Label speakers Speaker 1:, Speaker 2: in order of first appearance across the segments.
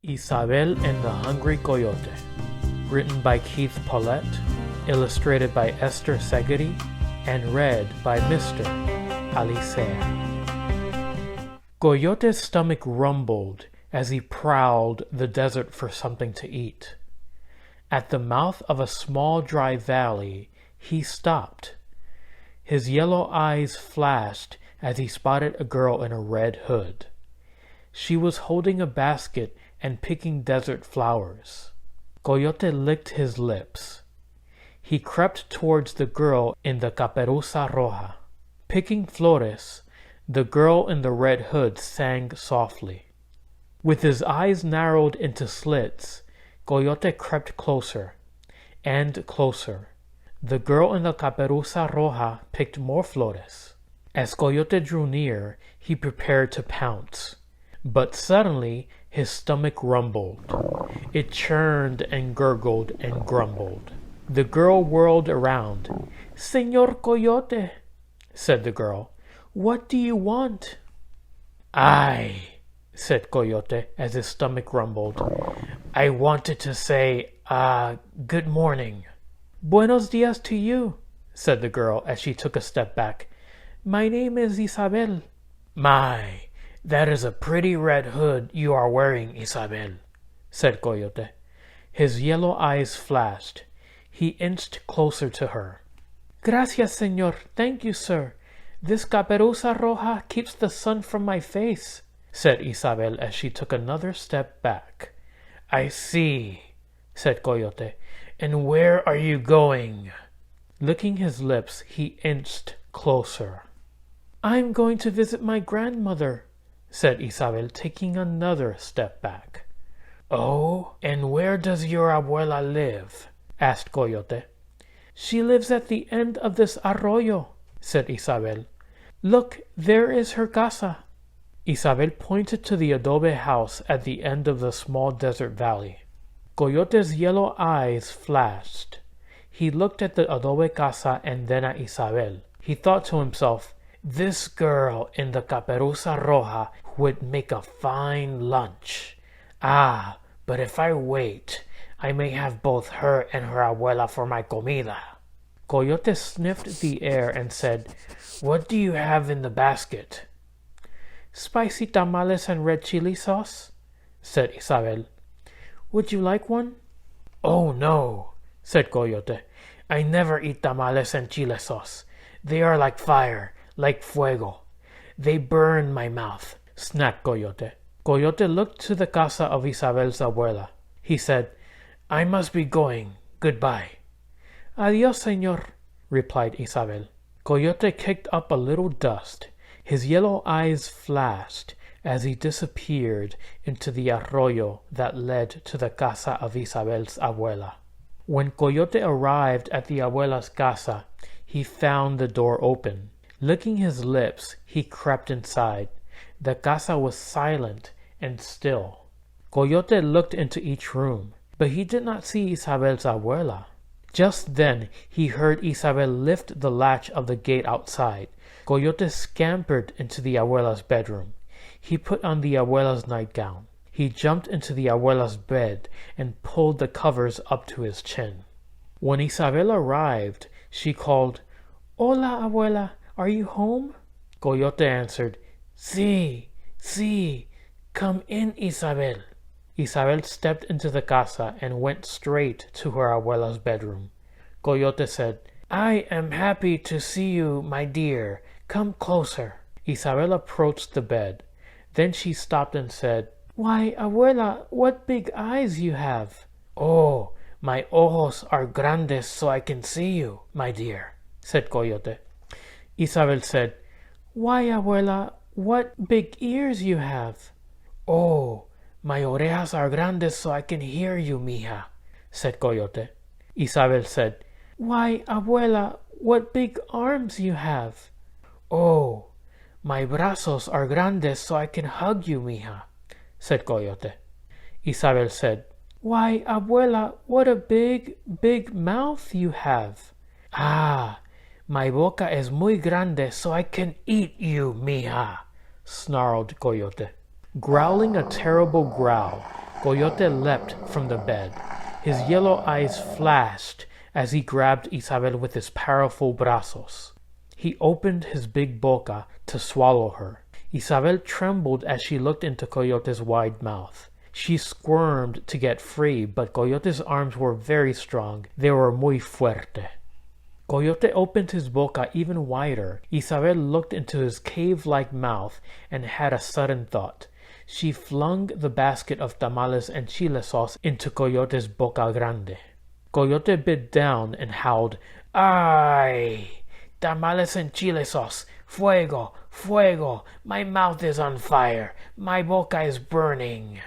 Speaker 1: Isabel and the Hungry Coyote. Written by Keith Paulette, illustrated by Esther Segedi, and read by Mr. Alicea. Coyote's stomach rumbled as he prowled the desert for something to eat. At the mouth of a small dry valley, he stopped. His yellow eyes flashed as he spotted a girl in a red hood. She was holding a basket and picking desert flowers. Coyote licked his lips. He crept towards the girl in the caperuza roja. Picking flores, the girl in the red hood sang softly. With his eyes narrowed into slits, Coyote crept closer and closer. The girl in the caperuza roja picked more flores. As Coyote drew near, he prepared to pounce. But suddenly, his stomach rumbled. It churned and gurgled and grumbled. The girl whirled around. "Señor Coyote," said the girl, "what do you want?" "I," said Coyote as his stomach rumbled. "I wanted to say, good morning." "Buenos dias to you," said the girl as she took a step back. "My name is Isabel." "My, that is a pretty red hood you are wearing, Isabel," said Coyote. His yellow eyes flashed. He inched closer to her. "Gracias, señor. Thank you, sir. This caperuza roja keeps the sun from my face," said Isabel as she took another step back. "I see," said Coyote. "And where are you going?" Licking his lips, he inched closer. "I'm going to visit my grandmother," said Isabel, taking another step back. "Oh, and where does your abuela live?" asked Coyote. "She lives at the end of this arroyo," said Isabel. "Look, there is her casa." Isabel pointed to the adobe house at the end of the small desert valley. Coyote's yellow eyes flashed. He looked at the adobe casa and then at Isabel. He thought to himself, "This girl in the caperuza roja would make a fine lunch. But if I wait, I may have both her and her abuela for my comida." Coyote sniffed the air and said, "What do you have in the basket?" "Spicy tamales and red chili sauce," said Isabel. "Would you like one?" "Oh, no," said Coyote. "I never eat tamales and chile sauce. They are like fire, like fuego. They burn my mouth," snapped Coyote. Coyote looked to the casa of Isabel's abuela. He said, "I must be going. Goodbye." "Adios, señor," replied Isabel. Coyote kicked up a little dust. His yellow eyes flashed as he disappeared into the arroyo that led to the casa of Isabel's abuela. When Coyote arrived at the abuela's casa, he found the door open. Licking his lips, he crept inside. The casa was silent and still. Coyote looked into each room, but he did not see Isabel's abuela. Just then, he heard Isabel lift the latch of the gate outside. Coyote scampered into the abuela's bedroom. He put on the abuela's nightgown. He jumped into the abuela's bed and pulled the covers up to his chin. When Isabel arrived, she called, "Hola, abuela, are you home?" Coyote answered, "Sí, sí, come in, Isabel." Isabel stepped into the casa and went straight to her abuela's bedroom. Coyote said, "I am happy to see you, my dear. Come closer." Isabel approached the bed. Then she stopped and said, "Why, abuela, what big eyes you have." "Oh, my ojos are grandes so I can see you, my dear," said Coyote. Isabel said, "Why, abuela, what big ears you have." "Oh, my orejas are grandes so I can hear you, mija," said Coyote. Isabel said, "Why, abuela, what big arms you have." "Oh, my brazos are grandes so I can hug you, mija," said Coyote. Isabel said, "Why, abuela, what a big, big mouth you have." My boca es muy grande so I can eat you, mija," snarled Coyote. Growling a terrible growl, Coyote leapt from the bed. His yellow eyes flashed as he grabbed Isabel with his powerful brazos. He opened his big boca to swallow her. Isabel trembled as she looked into Coyote's wide mouth. She squirmed to get free, but Coyote's arms were very strong. They were muy fuerte. Coyote opened his boca even wider. Isabel looked into his cave-like mouth and had a sudden thought. She flung the basket of tamales and chile sauce into Coyote's boca grande. Coyote bit down and howled, "Ay! Tamales and chile sauce! Fuego! Fuego! My mouth is on fire! My boca is burning!"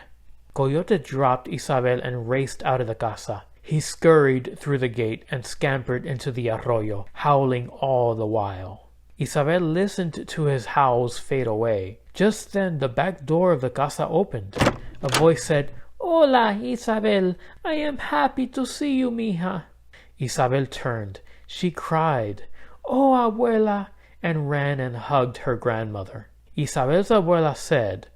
Speaker 1: Coyote dropped Isabel and raced out of the casa. He scurried through the gate and scampered into the arroyo, howling all the while. Isabel listened to his howls fade away. Just then the back door of the casa opened. A voice said, "Hola, Isabel. I am happy to see you, mija." Isabel turned. She cried, "Oh, abuela," and ran and hugged her grandmother. Isabel's abuela said,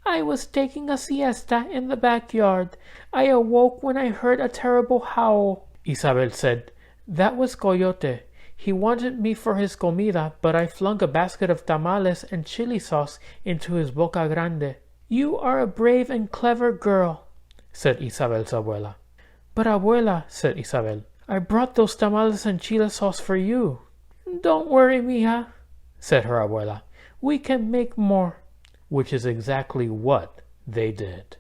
Speaker 1: "I was taking a siesta in the backyard. I awoke when I heard a terrible howl." Isabel said, "That was Coyote. He wanted me for his comida, but I flung a basket of tamales and chili sauce into his boca grande." "You are a brave and clever girl," said Isabel's abuela. "But abuela," said Isabel, "I brought those tamales and chili sauce for you." "Don't worry, mija," said her abuela. "We can make more." Which is exactly what they did.